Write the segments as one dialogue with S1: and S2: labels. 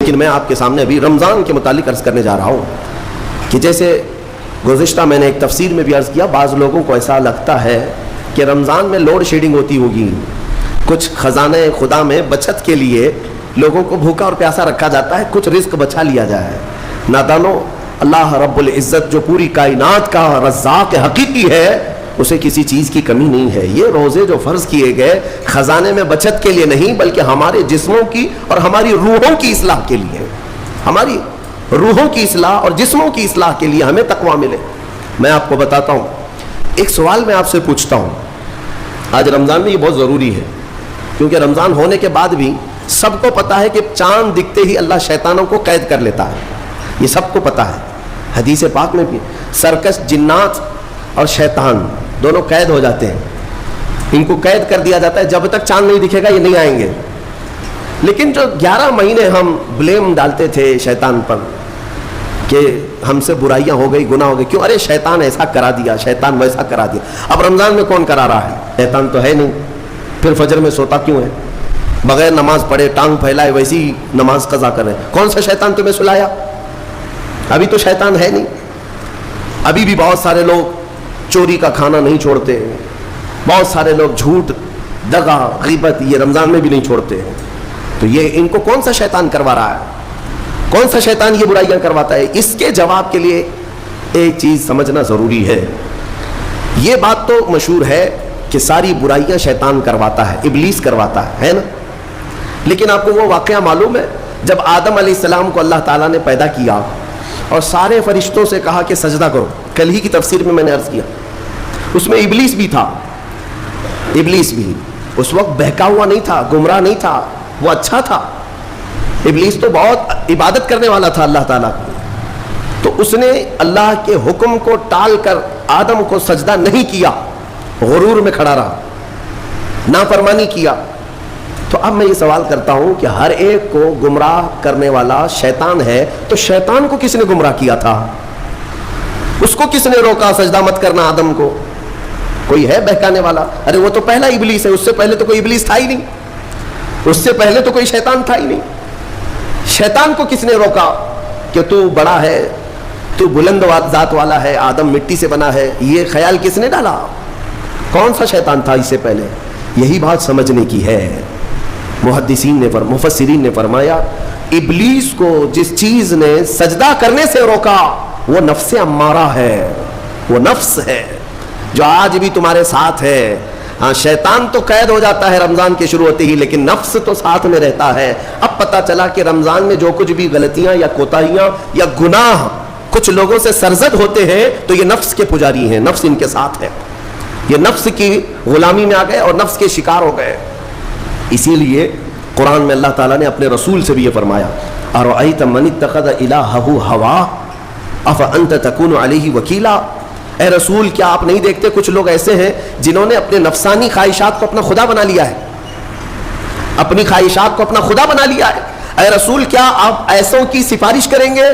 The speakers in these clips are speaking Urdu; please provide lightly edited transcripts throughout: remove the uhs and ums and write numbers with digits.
S1: لیکن میں آپ کے سامنے ابھی رمضان کے متعلق عرض کرنے جا رہا ہوں کہ جیسے گزشتہ میں نے ایک تفسیر میں بھی عرض کیا، بعض لوگوں کو ایسا لگتا ہے کہ رمضان میں لوڈ شیڈنگ ہوتی ہوگی، کچھ خزانہ خدا میں بچت کے لیے لوگوں کو بھوکا اور پیاسا رکھا جاتا ہے، کچھ رزق بچا لیا جائے۔ نادانو، اللہ رب العزت جو پوری کائنات کا رزاق حقیقی ہے، اسے کسی چیز کی کمی نہیں ہے۔ یہ روزے جو فرض کیے گئے خزانے میں بچت کے لیے نہیں، بلکہ ہمارے جسموں کی اور ہماری روحوں کی اصلاح کے لیے، ہماری روحوں کی اصلاح اور جسموں کی اصلاح کے لیے ہمیں تقویٰ ملے۔ میں آپ کو بتاتا ہوں، ایک سوال میں آپ سے پوچھتا ہوں، آج رمضان میں یہ بہت ضروری ہے، کیونکہ رمضان ہونے کے بعد بھی سب کو پتا ہے کہ چاند دکھتے ہی اللہ شیطانوں کو قید کر لیتا ہے، یہ سب کو پتا ہے۔ حدیث پاک میں بھی سرکش جنات اور شیطان دونوں قید ہو جاتے ہیں، ان کو قید کر دیا جاتا ہے، جب تک چاند نہیں دکھے گا یہ نہیں آئیں گے۔ لیکن جو 11 مہینے ہم بلیم ڈالتے تھے شیطان پر کہ ہم سے برائیاں ہو گئی، گناہ ہو گئی، کیوں؟ ارے شیطان ایسا کرا دیا، شیطان ویسا کرا دیا۔ اب رمضان میں کون کرا رہا ہے؟ شیطان تو ہے نہیں، پھر فجر میں سوتا کیوں ہے؟ بغیر نماز پڑھے ٹانگ پھیلائے ویسی نماز قضا کر رہے ہیں۔ کون سا شیطان تمہیں سلایا؟ ابھی تو شیطان ہے نہیں۔ ابھی بھی بہت سارے لوگ چوری کا کھانا نہیں چھوڑتے، بہت سارے لوگ جھوٹ، دغا، غیبت یہ رمضان میں بھی نہیں چھوڑتے۔ تو یہ ان کو کون سا شیطان کروا رہا ہے؟ کون سا شیطان یہ برائیاں کرواتا ہے؟ اس کے جواب کے لیے ایک چیز سمجھنا ضروری ہے۔ یہ بات تو مشہور ہے کہ ساری برائیاں شیطان کرواتا ہے، ابلیس کرواتا ہے نا؟ لیکن آپ کو وہ واقعہ معلوم ہے جب آدم علیہ السلام کو اللہ تعالیٰ نے پیدا کیا اور سارے فرشتوں سے کہا کہ سجدہ کرو، کل ہی کی تفسیر میں نے عرض کیا، اس میں ابلیس بھی تھا۔ ابلیس بھی اس وقت بہکا ہوا نہیں تھا، گمراہ نہیں تھا، وہ اچھا تھا۔ ابلیس تو بہت عبادت کرنے والا تھا اللہ تعالیٰ کی، تو اس نے اللہ کے حکم کو ٹال کر آدم کو سجدہ نہیں کیا، غرور میں کھڑا رہا، نافرمانی کیا۔ تو اب میں یہ سوال کرتا ہوں کہ ہر ایک کو گمراہ کرنے والا شیطان ہے، تو شیطان کو کس نے گمراہ کیا تھا؟ اس کو کس نے روکا سجدہ مت کرنا آدم کو؟ کوئی ہے بہکانے والا؟ ارے وہ تو پہلا ابلیس ہے، اس سے پہلے تو کوئی ابلیس تھا ہی نہیں، اس سے پہلے تو کوئی شیطان تھا ہی نہیں۔ شیطان کو کس نے روکا کہ تو بڑا ہے، تو بلند ذات والا ہے، آدم مٹی سے بنا ہے؟ یہ خیال کس نے ڈالا؟ کون سا شیطان تھا اس سے پہلے؟ یہی بات سمجھنے کی ہے۔ محدثین نے مفسرین نے فرمایا، ابلیس کو جس چیز نے سجدہ کرنے سے روکا وہ نفس امارہ ہے، وہ نفس ہے جو آج بھی تمہارے ساتھ ہے۔ ہاں، شیطان تو قید ہو جاتا ہے رمضان کے شروع ہوتے ہی، لیکن نفس تو ساتھ میں رہتا ہے۔ اب پتہ چلا کہ رمضان میں جو کچھ بھی غلطیاں یا کوتاہیاں یا گناہ کچھ لوگوں سے سرزد ہوتے ہیں تو یہ نفس کے پجاری ہیں، نفس ان کے ساتھ ہے، یہ نفس کی غلامی میں آ گئے اور نفس کے شکار ہو گئے۔ اسی لیے قرآن میں اللہ تعالیٰ نے اپنے رسول سے بھی یہ فرمایا، اَرَأَيْتَ مَنِ اتَّخَذَ إِلَٰهَهُ هَوَاهُ أَفَأَنْتَ تَكُونُ عَلَيْهِ وَكِيلًا۔ اے رسول، کیا آپ نہیں دیکھتے کچھ لوگ ایسے ہیں جنہوں نے اپنے نفسانی خواہشات کو اپنا خدا بنا لیا ہے، اپنی خواہشات کو اپنا خدا بنا لیا ہے۔ اے رسول، کیا آپ ایسوں کی سفارش کریں گے،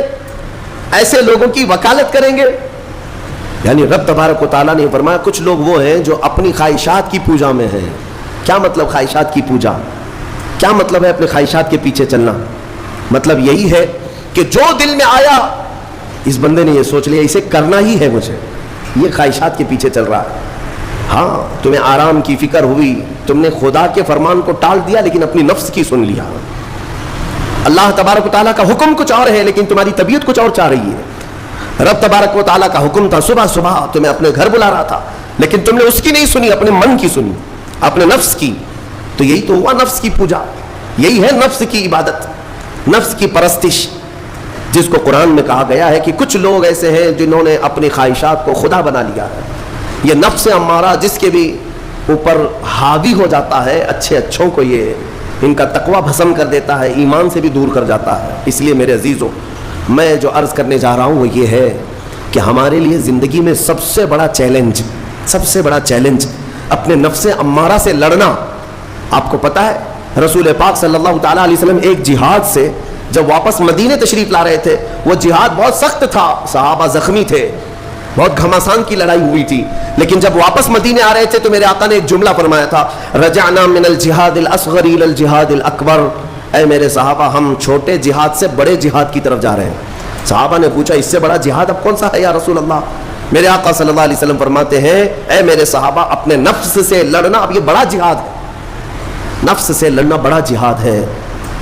S1: ایسے لوگوں کی وکالت کریں گے؟ یعنی رب تبارک و تعالیٰ نے فرمایا کچھ لوگ وہ ہیں جو اپنی خواہشات کی پوجا میں ہیں۔ کیا مطلب خواہشات کی پوجا؟ کیا مطلب ہے اپنے خواہشات کے پیچھے چلنا؟ مطلب یہی ہے کہ جو دل میں آیا اس بندے نے یہ سوچ لیا اسے کرنا ہی ہے مجھے، یہ خواہشات کے پیچھے چل رہا ہے۔ ہاں، تمہیں آرام کی فکر ہوئی، تم نے خدا کے فرمان کو ٹال دیا لیکن اپنی نفس کی سن لیا۔ اللہ تبارک و تعالیٰ کا حکم کچھ اور ہے لیکن تمہاری طبیعت کچھ اور چاہ رہی ہے۔ رب تبارک و تعالیٰ کا حکم تھا صبح صبح تمہیں اپنے گھر بلا رہا تھا، لیکن تم نے اس کی نہیں سنی، اپنے من کی سنی، اپنے نفس کی۔ تو یہی تو ہوا نفس کی پوجا، یہی ہے نفس کی عبادت، نفس کی پرستش، جس کو قرآن میں کہا گیا ہے کہ کچھ لوگ ایسے ہیں جنہوں نے اپنی خواہشات کو خدا بنا لیا ہے۔ یہ نفس امارہ جس کے بھی اوپر حاوی ہو جاتا ہے، اچھے اچھوں کو یہ ان کا تقوی بھسم کر دیتا ہے، ایمان سے بھی دور کر جاتا ہے۔ اس لیے میرے عزیزوں، میں جو عرض کرنے جا رہا ہوں وہ یہ ہے کہ ہمارے لیے زندگی میں سب سے بڑا چیلنج اپنے نفس امارہ سے لڑنا۔ آپ کو پتا ہے رسول پاک صلی اللہ تعالیٰ علیہ وسلم ایک جہاد سے جب واپس مدینے تشریف لا رہے تھے، وہ جہاد بہت سخت تھا، صحابہ زخمی تھے، بہت گھماسان کی لڑائی ہوئی تھی، لیکن جب واپس مدینے آ رہے تھے تو میرے آقا نے ایک جملہ فرمایا تھا، رجعنا من الجہاد الاصغر الى الجہاد الاکبر، اے میرے صحابہ ہم چھوٹے جہاد سے بڑے جہاد کی طرف جا رہے ہیں۔ صحابہ نے پوچھا اس سے بڑا جہاد اب کون سا ہے یا رسول اللہ؟ میرے آقا صلی اللہ علیہ وسلم فرماتے ہیں اے میرے صحابہ اپنے نفس سے لڑنا اب یہ بڑا جہاد ہے، نفس سے لڑنا بڑا جہاد ہے۔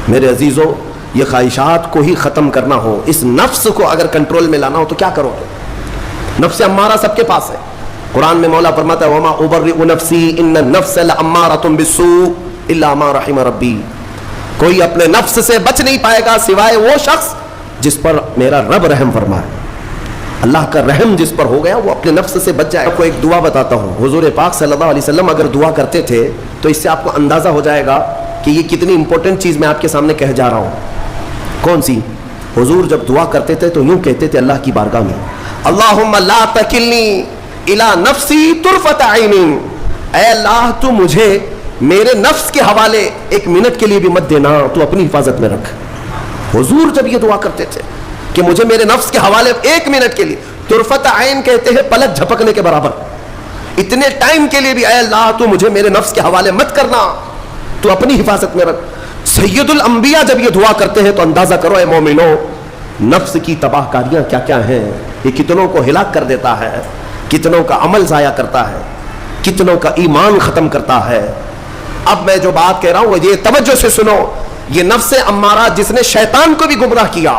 S1: میرے عزیزو یہ خواہشات کو ہی ختم کرنا ہو، اس نفس کو اگر کنٹرول میں لانا ہو تو کیا کرو گے؟ نفس امارہ سب کے پاس ہے۔ قرآن میں مولا فرماتا ہے وما ابرئ نفسی ان النفس لامارۃ بالسوء الا ما رحم ربی، کوئی اپنے نفس سے بچ نہیں پائے گا سوائے وہ شخص جس پر میرا رب رحم فرمائے۔ اللہ کا رحم جس پر ہو گیا وہ اپنے نفس سے بچ جائے۔ آپ کو ایک دعا بتاتا ہوں، حضور پاک صلی اللہ علیہ وسلم اگر دعا کرتے تھے تو اس سے آپ کو اندازہ ہو جائے گا کہ یہ کتنی امپورٹنٹ چیز میں آپ کے سامنے کہہ جا رہا ہوں۔ کون سی؟ حضور جب دعا کرتے تھے تو یوں کہتے تھے اللہ کی بارگاہ میں اللہم لا تکلنی الی نفسی طرفۃ عین، اے اللہ تو مجھے میرے نفس کے حوالے ایک منٹ کے لیے بھی مت دینا، تو اپنی حفاظت میں رکھ۔ حضور جب یہ دعا کرتے تھے کہ مجھے میرے نفس کے حوالے ایک منٹ کے لیے، طرفۃ عین کہتے ہیں پلک جھپکنے کے برابر، اتنے ٹائم کے لیے بھی اے اللہ تو مجھے میرے نفس کے حوالے مت کرنا، تو اپنی حفاظت میں رکھ۔ سید الانبیاء جب یہ دعا کرتے ہیں تو اندازہ کرو اے مومنو نفس کی تباہ کاریاں کیا کیا ہیں، یہ کتنوں کو ہلاک کر دیتا ہے، کتنوں کا عمل ضائع کرتا ہے، کتنوں کا ایمان ختم کرتا ہے۔ اب میں جو بات کہہ رہا ہوں یہ توجہ سے سنو، یہ نفس امارہ جس نے شیطان کو بھی گمراہ کیا،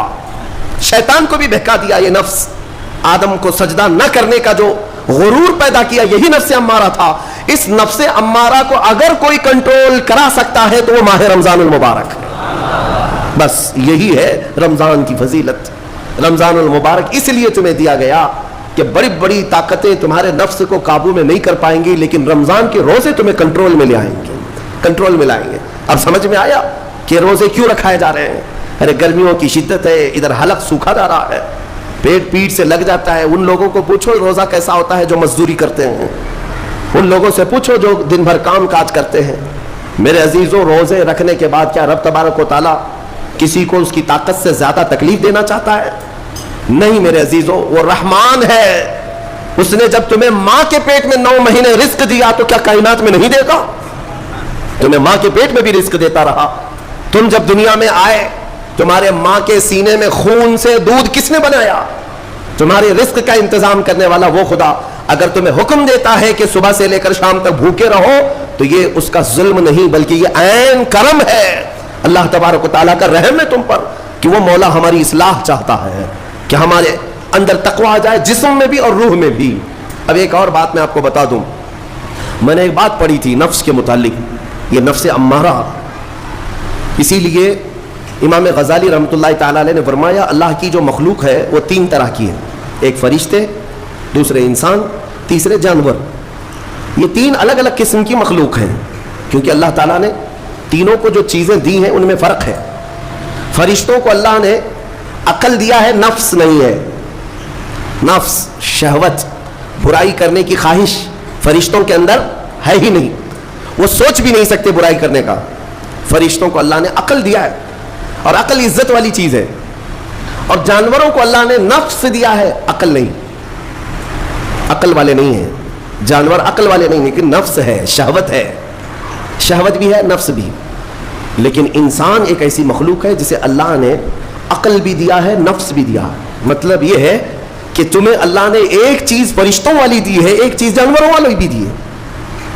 S1: شیطان کو بھی بہکا دیا، یہ نفس آدم کو سجدہ نہ کرنے کا جو غرور پیدا کیا یہی نفس امارہ تھا۔ اس نفس امارہ کو اگر کوئی کنٹرول کرا سکتا ہے تو وہ ماہ رمضان المبارک ہے، بس یہی ہے رمضان کی فضیلت۔ رمضان المبارک اس لیے تمہیں دیا گیا کہ بڑی بڑی طاقتیں تمہارے نفس کو قابو میں نہیں کر پائیں گی، لیکن رمضان کے روزے تمہیں کنٹرول میں لے آئیں گے، کنٹرول میں لائیں گے۔ اب سمجھ میں آیا کہ روزے کیوں رکھائے جا رہے ہیں؟ ارے گرمیوں کی شدت ہے، ادھر حلق سوکھا جا رہا ہے، پیٹ پیٹ سے لگ جاتا ہے۔ ان لوگوں کو پوچھو روزہ کیسا ہوتا ہے جو مزدوری کرتے ہیں، ان لوگوں سے پوچھو جو دن بھر کام کاج کرتے ہیں۔ میرے عزیزوں روزے رکھنے کے بعد کیا رب تبارک و تعالیٰ کسی کو اس کی طاقت سے زیادہ تکلیف دینا چاہتا ہے؟ نہیں میرے عزیزوں، وہ رحمان ہے، اس نے جب تمہیں ماں کے پیٹ میں 9 مہینے رزق دیا تو کیا کائنات میں نہیں دے گا؟ تمہیں ماں کے پیٹ میں بھی رزق دیتا رہا۔ تم جب دنیا میں آئے تمہارے ماں کے سینے میں خون سے دودھ کس نے بنایا؟ تمہارے رزق کا انتظام کرنے والا وہ خدا اگر تمہیں حکم دیتا ہے کہ صبح سے لے کر شام تک بھوکے رہو تو یہ اس کا ظلم نہیں بلکہ یہ عین کرم ہے، اللہ تبارک و تعالیٰ کا رحم ہے تم پر کہ وہ مولا ہماری اصلاح چاہتا ہے کہ ہمارے اندر تقوی آ جائے، جسم میں بھی اور روح میں بھی۔ اب ایک اور بات میں آپ کو بتا دوں، میں نے ایک بات پڑھی تھی نفس کے متعلق، یہ نفس امارہ، اسی لیے امام غزالی رحمۃ اللہ تعالیٰ علیہ نے فرمایا اللہ کی جو مخلوق ہے وہ 3 طرح کی ہے، ایک فرشتے، دوسرے انسان، تیسرے جانور۔ یہ 3 الگ الگ قسم کی مخلوق ہیں کیونکہ اللہ تعالیٰ نے تینوں کو جو چیزیں دی ہیں ان میں فرق ہے۔ فرشتوں کو اللہ نے عقل دیا ہے، نفس نہیں ہے، نفس شہوت برائی کرنے کی خواہش فرشتوں کے اندر ہے ہی نہیں، وہ سوچ بھی نہیں سکتے برائی کرنے کا۔ فرشتوں کو اللہ نے عقل دیا ہے اور عقل عزت والی چیز ہے، اور جانوروں کو اللہ نے نفس دیا ہے، عقل نہیں، عقل والے نہیں ہیں جانور، عقل والے نہیں، لیکن نفس ہے، شہوت ہے، شہوت بھی ہے نفس بھی۔ لیکن انسان ایک ایسی مخلوق ہے جسے اللہ نے عقل بھی دیا ہے، نفس بھی دیا ہے۔ مطلب یہ ہے کہ تمہیں اللہ نے ایک چیز فرشتوں والی دی ہے، ایک چیز جانوروں والی بھی دی ہے،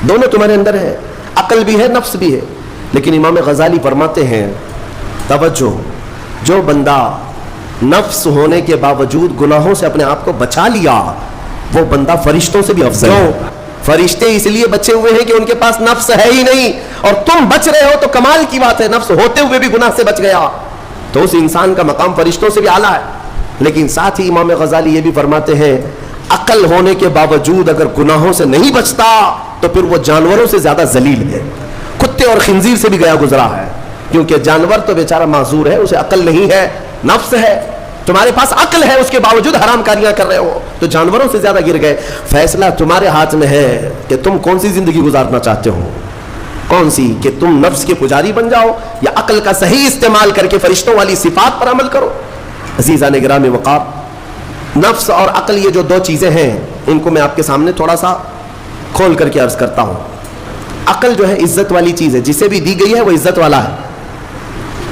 S1: دونوں تمہارے اندر ہے، عقل بھی ہے، نفس بھی ہے۔ لیکن امام غزالی فرماتے ہیں توجہ، جو بندہ نفس ہونے کے باوجود گناہوں سے اپنے آپ کو بچا لیا وہ بندہ فرشتوں سے بھی افضل ہے۔ فرشتے اس لیے بچے ہوئے ہیں کہ ان کے پاس نفس ہے ہی نہیں، اور تم بچ رہے ہو تو کمال کی بات ہے، نفس ہوتے ہوئے بھی گناہ سے بچ گیا تو اس انسان کا مقام فرشتوں سے بھی اعلیٰ ہے۔ لیکن ساتھ ہی امام غزالی یہ بھی فرماتے ہیں عقل ہونے کے باوجود اگر گناہوں سے نہیں بچتا تو پھر وہ جانوروں سے زیادہ ذلیل ہے، کتے اور خنزیر سے بھی گیا گزرا ہے، کیونکہ جانور تو بیچارہ معذور ہے، اسے عقل نہیں ہے، نفس ہے، تمہارے پاس عقل ہے اس کے باوجود حرام کاریاں کر رہے ہو تو جانوروں سے زیادہ گر گئے۔ فیصلہ تمہارے ہاتھ میں ہے کہ تم کون سی زندگی گزارنا چاہتے ہو، کون سی، کہ تم نفس کے پجاری بن جاؤ یا عقل کا صحیح استعمال کر کے فرشتوں والی صفات پر عمل کرو۔ عزیزان گرامی وقار، نفس اور عقل یہ جو 2 چیزیں ہیں ان کو میں آپ کے سامنے تھوڑا سا کھول کر کے عرض کرتا ہوں۔ عقل جو ہے عزت والی چیز ہے، جسے بھی دی گئی ہے وہ عزت والا ہے،